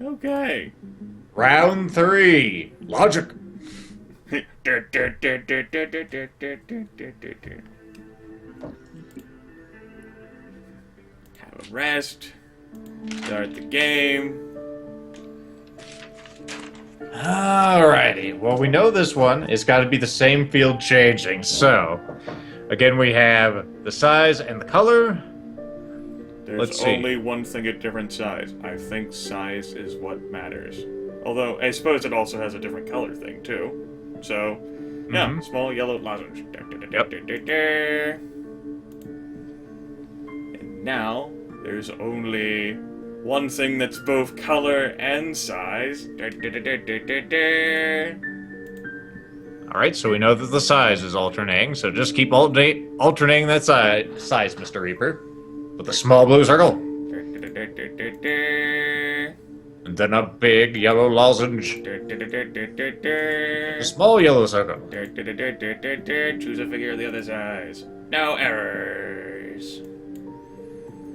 Okay. Round 3. Logic. Have a rest. Start the game. Alrighty. Well, we know this one. It's got to be the same field changing. So, again, we have the size and the color. There's only one thing at different size. I think size is what matters. Although, I suppose it also has a different color thing, too. So, yeah, small yellow lozenge. Yep. And now, there's only one thing that's both color and size. Alright, so we know that the size is alternating, so just keep alternating that size, Mr. Reaper. With a small blue circle. And then a big yellow lozenge. A small yellow circle. Choose a figure of the other size. No errors.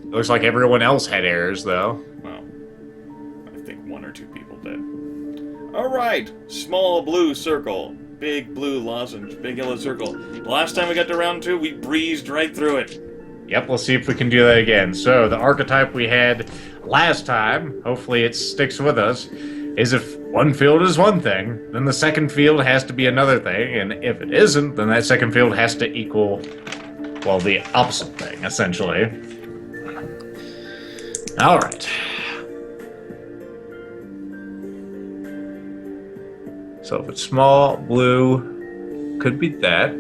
Looks like everyone else had errors, though. Well, I think one or two people did. Alright, small blue circle. Big blue lozenge. Big yellow circle. The last time we got to round 2, we breezed right through it. Yep, we'll see if we can do that again. So, the archetype we had last time, hopefully it sticks with us, is if one field is one thing, then the second field has to be another thing, and if it isn't, then that second field has to equal, well, the opposite thing, essentially. Alright. So if it's small, blue, could be that.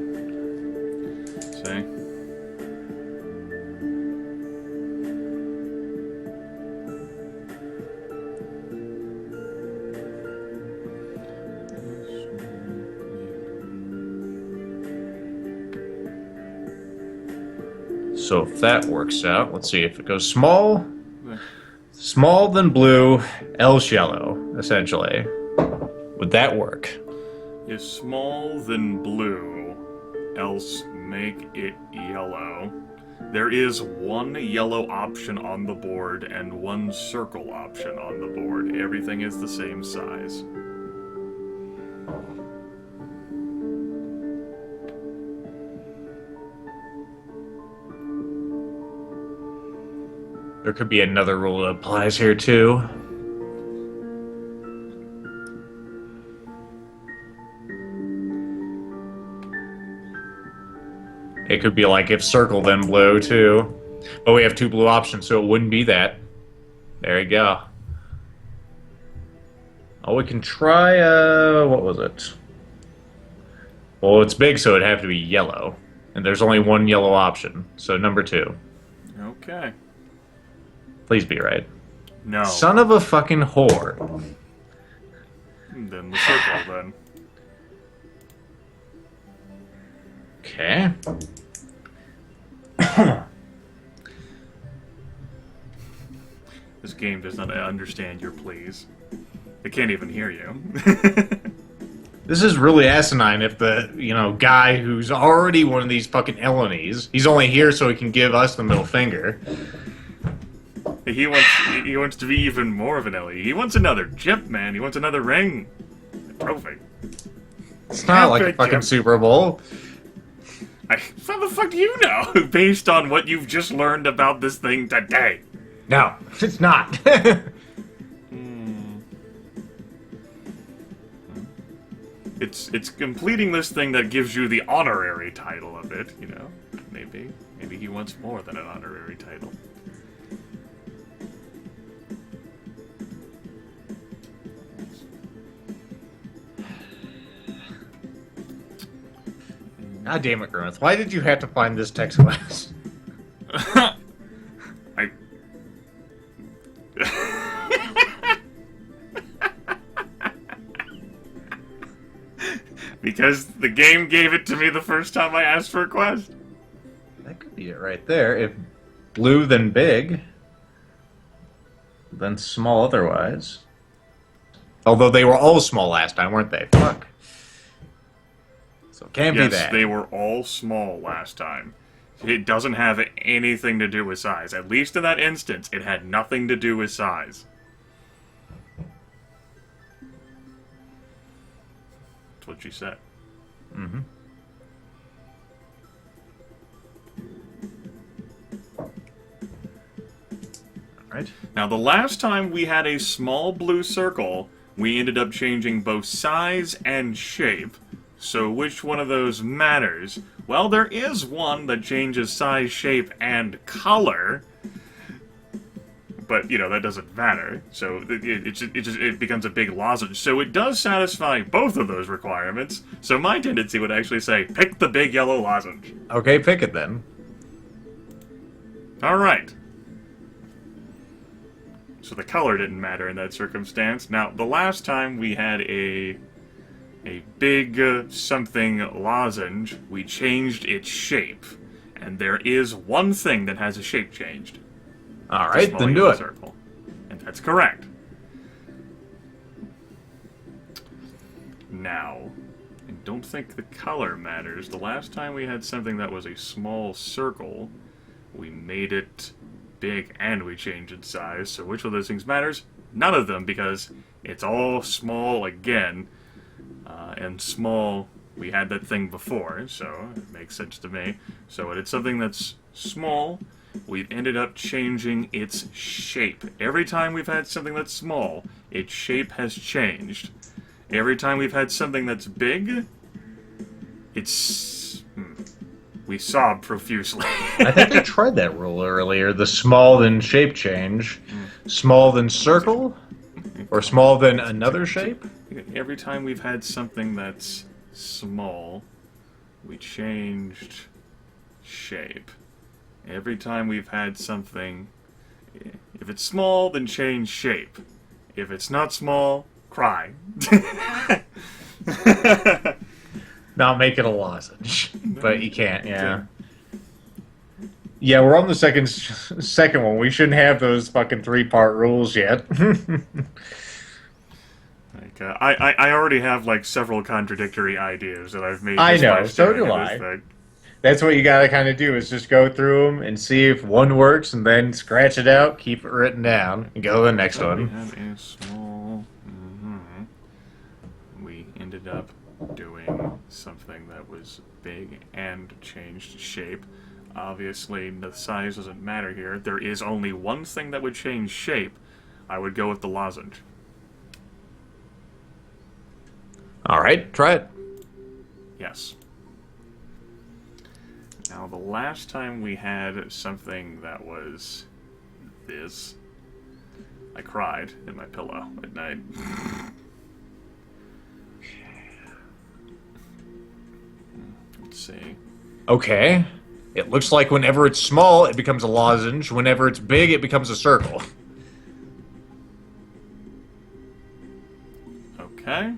See? So if that works out, let's see if it goes small, then blue, else yellow, essentially. Would that work? Is small then blue, else make it yellow. There is one yellow option on the board and one circle option on the board. Everything is the same size. There could be another rule that applies here, too. It could be like if circle then blue, too. But we have 2 blue options, so it wouldn't be that. There you go. Oh, we can try, what was it? Well, it's big, so it'd have to be yellow. And there's only one yellow option, so number 2. Okay. Please be right. No. Son of a fucking whore. Then the circle, then. Okay. This game does not understand your pleas. It can't even hear you. This is really asinine if the, guy who's already one of these fucking Elenies, he's only here so he can give us the middle finger. He wants to be even more of an Ellie. He wants another chip, man. He wants another ring. A trophy. It's not like a fucking Super Bowl. How the fuck do you know? Based on what you've just learned about this thing today. No, it's not. It's completing this thing that gives you the honorary title of it, Maybe he wants more than an honorary title. God damn it, Grimith. Why did you have to find this text class? Because the game gave it to me the first time I asked for a quest. That could be it right there. If blue, then big. Then small otherwise. Although they were all small last time, weren't they? Fuck. So it can't be that. Yes, they were all small last time. It doesn't have anything to do with size. At least in that instance, it had nothing to do with size. what she said. Mm-hmm. Right. Now, the last time we had a small blue circle, we ended up changing both size and shape. So which one of those matters? Well, there is one that changes size, shape, and color. But, you know, that doesn't matter. So it becomes a big lozenge. So it does satisfy both of those requirements. So my tendency would actually say, pick the big yellow lozenge. Okay, pick it then. All right. So the color didn't matter in that circumstance. Now, the last time we had a big something lozenge, we changed its shape. And there is one thing that has a shape changed. All right, then do it. Circle. And that's correct. Now, I don't think the color matters. The last time we had something that was a small circle, we made it big and we changed its size. So which of those things matters? None of them, because it's all small again. And small, we had that thing before, so it makes sense to me. So when it's something that's small, we've ended up changing its shape. Every time we've had something that's small, its shape has changed. Every time we've had something that's big, it's... we sob profusely. I think I tried that rule earlier. The small then shape change. Small then circle? Or small then another shape? Every time we've had something that's small, we changed shape. Every time we've had something... if it's small, then change shape. If it's not small, cry. Now make it a lozenge. But you can't, yeah. Yeah, we're on the second one. We shouldn't have those fucking 3-part rules yet. I already have, like, several contradictory ideas that I've made. I know, so do I. That's what you gotta kind of do, is just go through them and see if one works, and then scratch it out, keep it written down, and go to the next one. We had a small... We ended up doing something that was big and changed shape. Obviously, the size doesn't matter here. There is only one thing that would change shape. I would go with the lozenge. Alright, try it. Yes. Now, the last time we had something that was this, I cried in my pillow at night. Let's see. Okay. It looks like whenever it's small, it becomes a lozenge. Whenever it's big, it becomes a circle. Okay.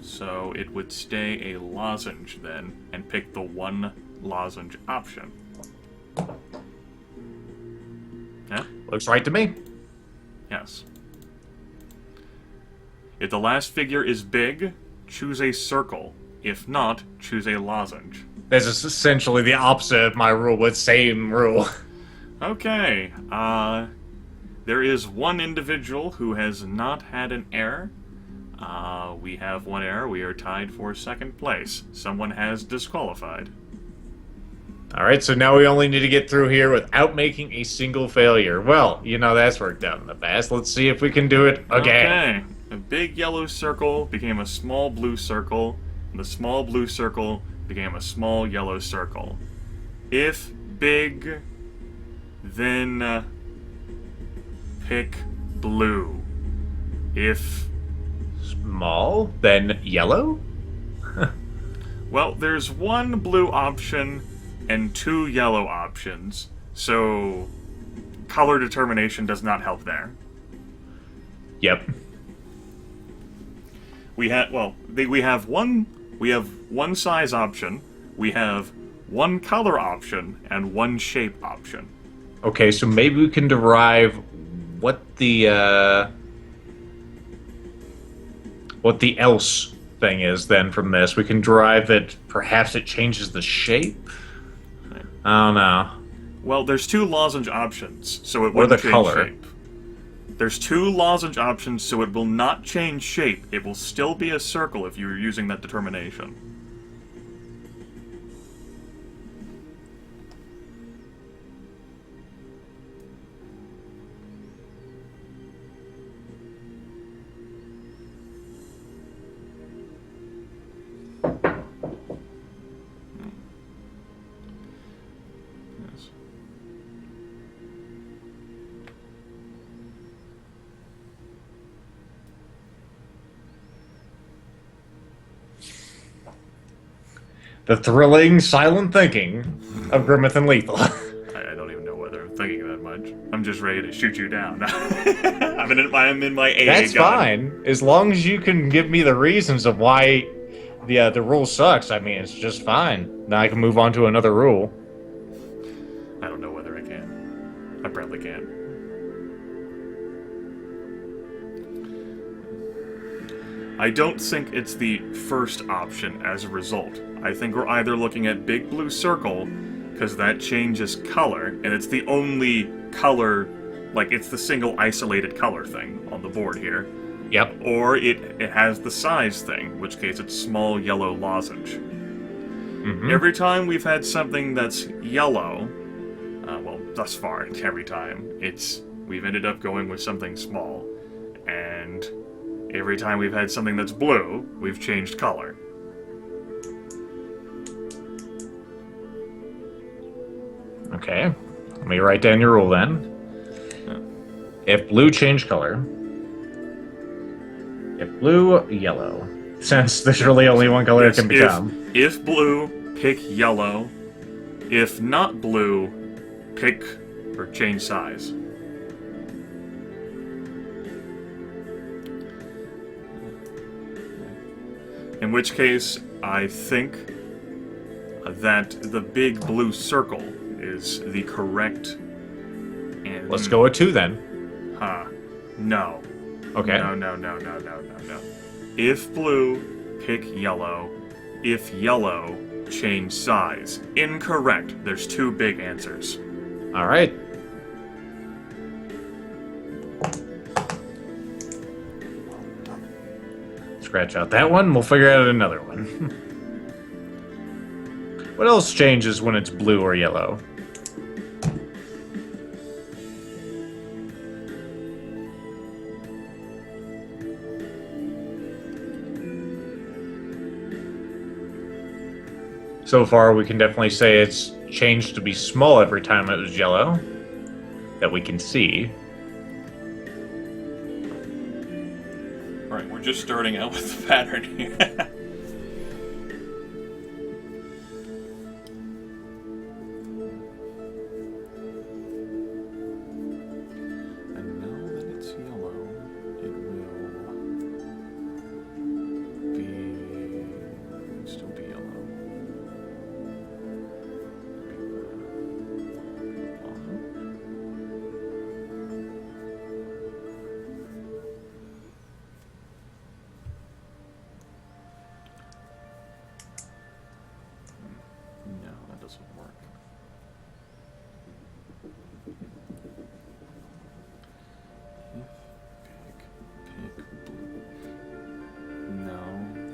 So it would stay a lozenge then, and pick the one lozenge option. Yeah? Looks right to me. Yes. If the last figure is big, choose a circle. If not, choose a lozenge. That's essentially the opposite of my rule, but same rule. Okay. There is one individual who has not had an error. We have one error. We are tied for second place. Someone has disqualified. Alright, so now we only need to get through here without making a single failure. Well, you know that's worked out in the past. Let's see if we can do it again. Okay. A big yellow circle became a small blue circle, and the small blue circle became a small yellow circle. If big, then pick blue. If small, then yellow? well, there's one blue option and two yellow options, so color determination does not help there. Yep. We have one size option, we have one color option, and one shape option. Okay, so maybe we can derive what the else thing is then from this. We can derive that perhaps it changes the shape? I don't know. Well, there's two lozenge options, so it Or wouldn't the change color. shape. There's 2 lozenge options, so it will not change shape. It will still be a circle if you're using that determination. Yes. The thrilling, silent thinking of Grimith and Lethal. I don't even know whether I'm thinking that much. I'm just ready to shoot you down. I'm in my AA That's gun. fine, as long as you can give me the reasons of why the rule sucks. I mean, it's just fine. Now I can move on to another rule. I don't know whether I can. I probably can. I don't think it's the first option as a result. I think we're either looking at big blue circle, because that changes color, and it's the only color, like it's the single isolated color thing on the board here. Yep. Or it has the size thing, in which case it's small yellow lozenge. Mm-hmm. Every time we've had something that's yellow, well, thus far, every time, we've ended up going with something small. And every time we've had something that's blue, we've changed color. Okay. Let me write down your rule then. If blue, change color. If blue, yellow. Since there's really only one color Yes, it can become. If blue, pick yellow. If not blue, pick or change size. In which case, I think that the big blue circle is the correct. And Let's go with 2 then. No. Okay. No. If blue, pick yellow. If yellow, change size. Incorrect. There's 2 big answers. All right. Scratch out that one. We'll figure out another one. What else changes when it's blue or yellow? So far, we can definitely say it's changed to be small every time it was yellow. That we can see. Alright, we're just starting out with the pattern here. And now that it's yellow, it will still be yellow. No, that doesn't work. Pick blue. No,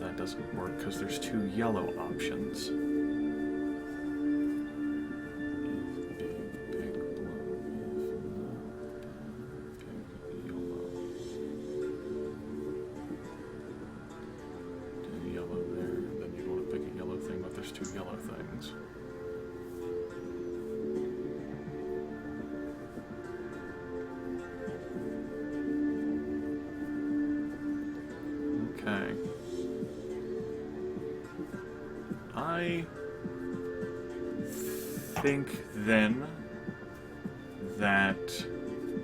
that doesn't work because there's 2 yellow options. Pick blue. Pick yellow. Do yellow there, and then you want to pick a yellow thing, but there's 2 yellow things. Okay. I think then that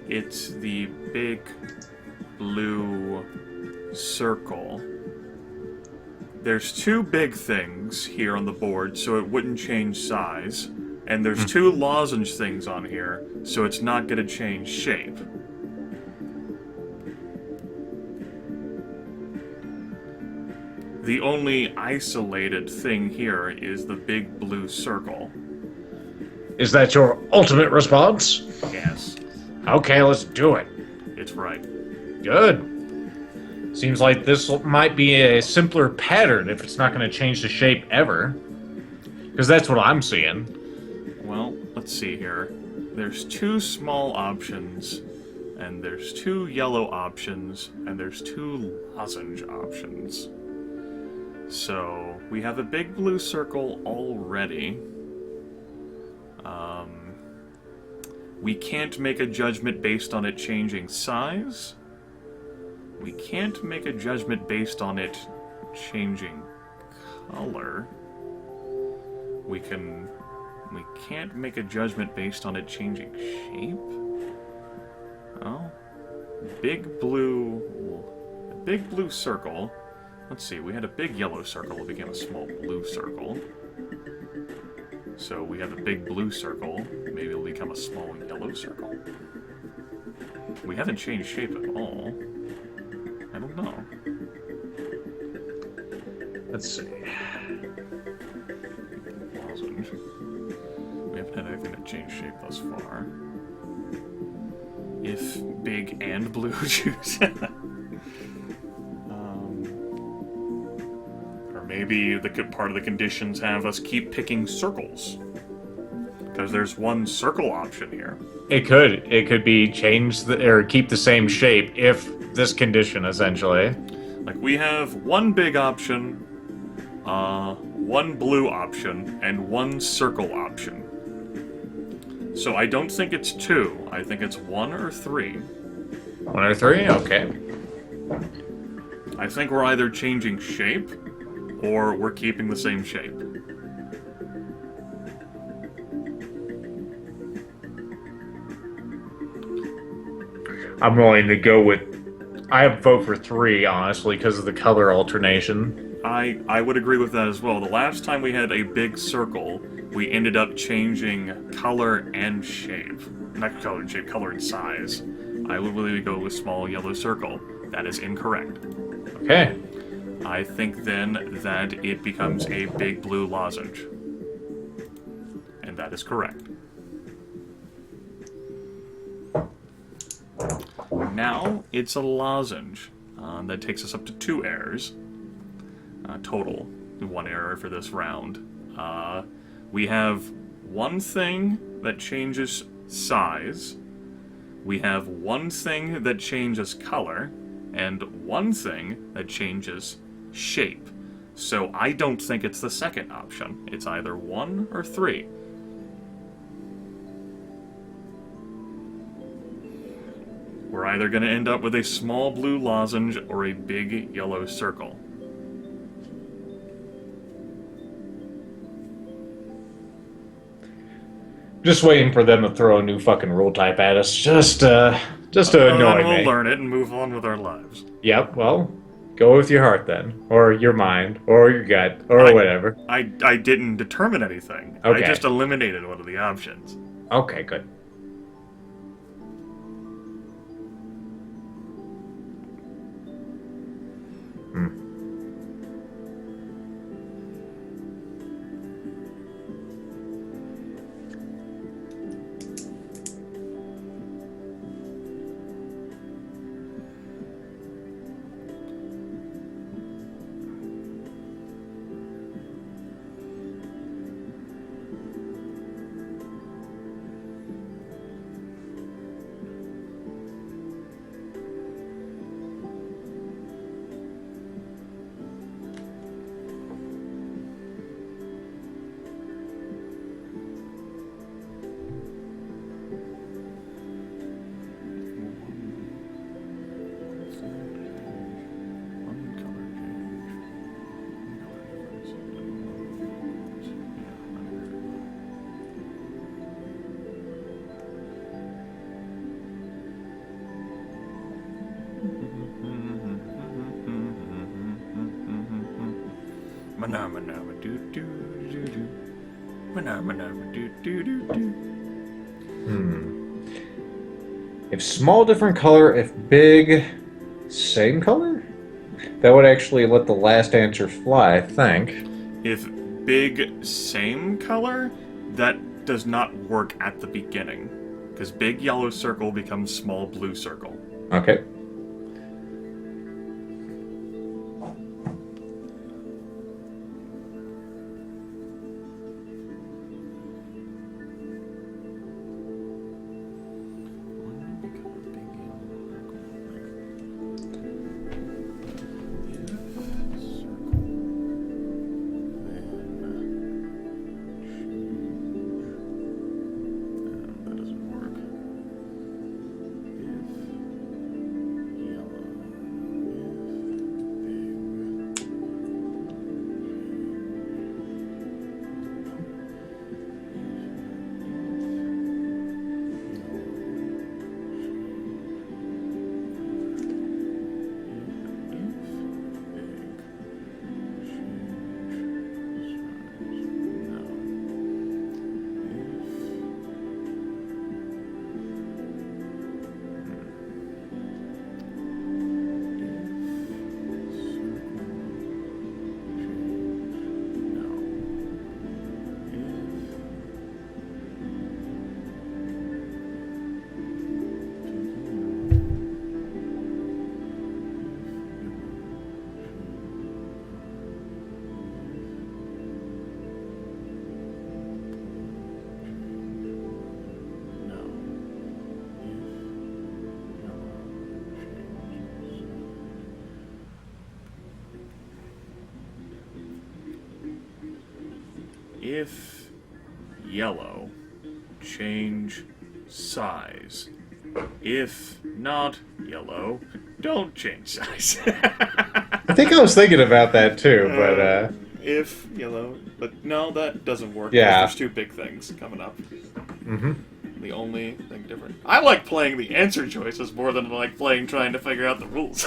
it's the big blue circle. There's 2 big things here on the board, so it wouldn't change size. And there's 2 lozenge things on here, so it's not going to change shape. The only isolated thing here is the big blue circle. Is that your ultimate response? Yes. Okay, let's do it. it's right. Good. Seems like this might be a simpler pattern if it's not going to change the shape ever. Because that's what I'm seeing. Well, let's see here. There's 2 small options, and there's 2 yellow options, and there's 2 lozenge options. So, we have a big blue circle already. We can't make a judgment based on it changing size. We can't make a judgment based on it changing color. We can't make a judgment based on it changing shape. Oh. Big blue circle. Let's see, we had a big yellow circle, it became a small blue circle. So we have a big blue circle, maybe it'll become a small yellow circle. We haven't changed shape at all. I don't know. Let's see. Lozenge. We haven't had anything that changed shape thus far. If big and blue choose. Or maybe the good part of the conditions have us keep picking circles. Because there's 1 circle option here. It could be change or keep the same shape if this condition, essentially. Like, we have 1 big option, 1 blue option, and 1 circle option. So I don't think it's 2. I think it's 1 or 3. 1 or 3? Okay. I think we're either changing shape, or we're keeping the same shape. I'm willing to go with... I vote for 3, honestly, because of the color alternation. I would agree with that as well. The last time we had a big circle, we ended up changing color and shape. Not color and shape, color and size. I would really go with small yellow circle. That is incorrect. Okay. I think then that it becomes a big blue lozenge. And that is correct. Now it's a lozenge. That takes us up to 2 errors. Total. 1 error for this round. We have 1 thing that changes size. We have 1 thing that changes color. And 1 thing that changes shape. So I don't think it's the second option. It's either 1 or 3. We're either going to end up with a small blue lozenge or a big yellow circle. Just waiting for them to throw a new fucking rule type at us, just to annoy We'll me. learn it and move on with our lives. Yep, well, go with your heart then. Or your mind, or your gut, or whatever. I didn't determine anything. Okay. I just eliminated one of the options. Okay, good. If small, different color. If big, same color? That would actually let the last answer fly, I think. If big, same color, that does not work at the beginning. Because big yellow circle becomes small blue circle. Okay. If yellow, change size. If not yellow, don't change size. I think I was thinking about that too, but If yellow, but no, that doesn't work. Yeah. There's two big things coming up. The only thing different. I like playing the answer choices more than I like trying to figure out the rules.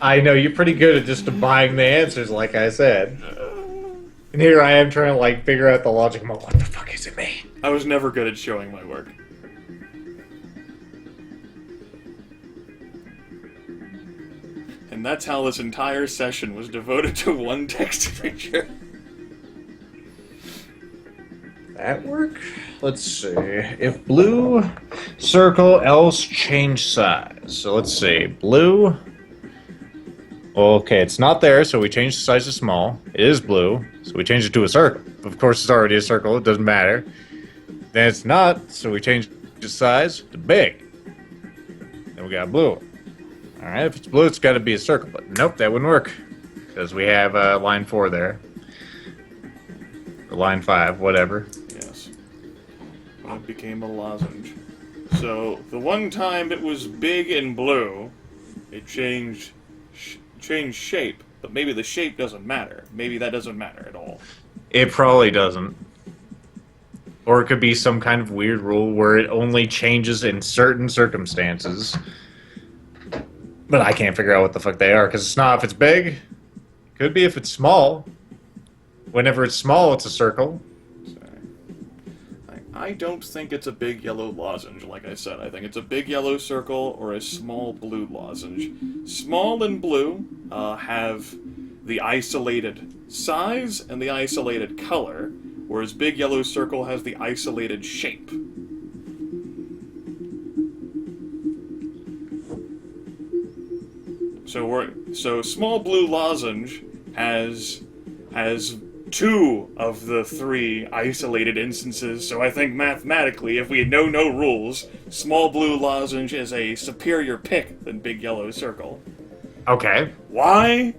I know you're pretty good at just buying the answers, like I said. And here I am trying to like figure out the logic. I'm like, what the fuck does it mean? I was never good at showing my work. And that's how this entire session was devoted to one text picture. That work? Let's see. If blue, circle, else change size. So let's see. Blue. Okay, it's not there, so we change the size to small. It is blue, so we change it to a circle. Of course, it's already a circle. It doesn't matter. Then it's not, so we change the size to big. Then we got blue. Alright, if it's blue, it's got to be a circle. But nope, that wouldn't work. Because we have line 4 there. Or line 5, whatever. Yes. Well, it became a lozenge. So, the one time it was big and blue, it changed shape. But maybe the shape doesn't matter. Maybe that doesn't matter at all. It probably doesn't. Or it could be some kind of weird rule where it only changes in certain circumstances. But I can't figure out what the fuck they are, because it's not if it's big. Could be if it's small. Whenever it's small, it's a circle. I don't think it's a big yellow lozenge, like I said. I think it's a big yellow circle or a small blue lozenge. Small and blue have the isolated size and the isolated color, whereas big yellow circle has the isolated shape. So small blue lozenge has 2 of the 3 isolated instances, so I think mathematically, if we know no rules, small blue lozenge is a superior pick than big yellow circle. Okay. Why?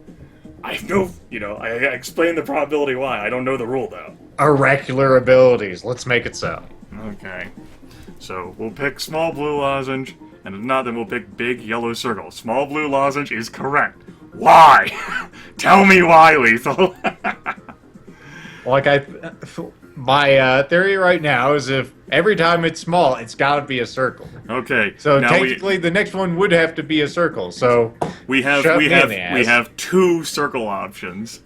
I have no, I explained the probability why. I don't know the rule, though. Oracular abilities. Let's make it so. Okay. So, we'll pick small blue lozenge, and if not, then we'll pick big yellow circle. Small blue lozenge is correct. Why? Tell me why, Lethal. Like my theory right now is if every time it's small, it's got to be a circle. Okay. So technically, the next one would have to be a circle. So we have 2 circle options.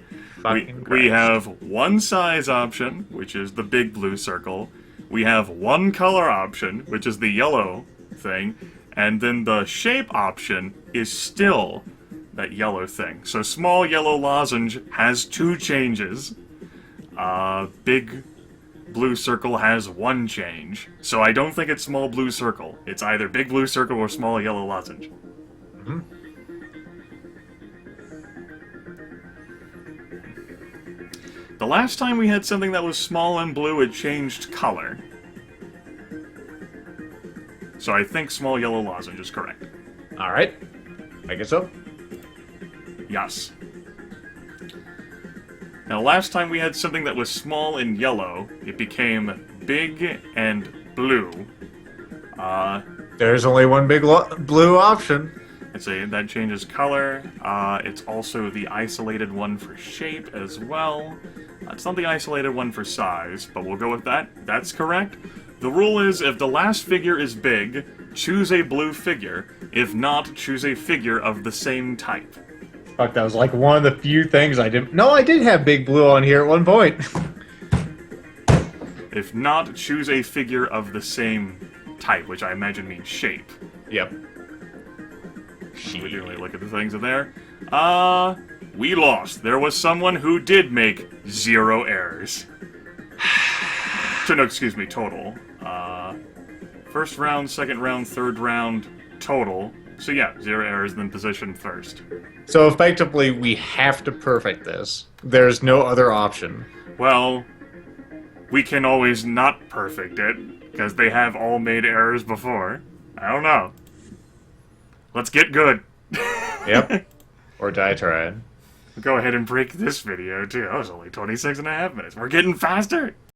We have one size option, which is the big blue circle. We have one color option, which is the yellow thing, and then the shape option is still that yellow thing. So small yellow lozenge has 2 changes. Big blue circle has one change. So I don't think it's small blue circle. It's either big blue circle or small yellow lozenge. Mm-hmm. The last time we had something that was small and blue, it changed color. So I think small yellow lozenge is correct. All right. I guess so. Yes. Now, last time we had something that was small and yellow, it became big and blue. There's only one big blue option. I'd say that changes color. It's also the isolated one for shape as well. It's not the isolated one for size, but we'll go with that. That's correct. The rule is, if the last figure is big, choose a blue figure. If not, choose a figure of the same type. Fuck, that was like one of the few things I didn't... No, I did have big blue on here at one point. If not, choose a figure of the same type, which I imagine means shape. Yep. We didn't really look at the things in there. We lost. There was someone who did make 0 errors. No, excuse me, total. First round, second round, third round, total. So yeah, 0 errors, then position first. So effectively, we have to perfect this. There's no other option. Well, we can always not perfect it, because they have all made errors before. I don't know. Let's get good. Yep. Or die trying. Go ahead and break this video, too. That was only 26.5 minutes. We're getting faster!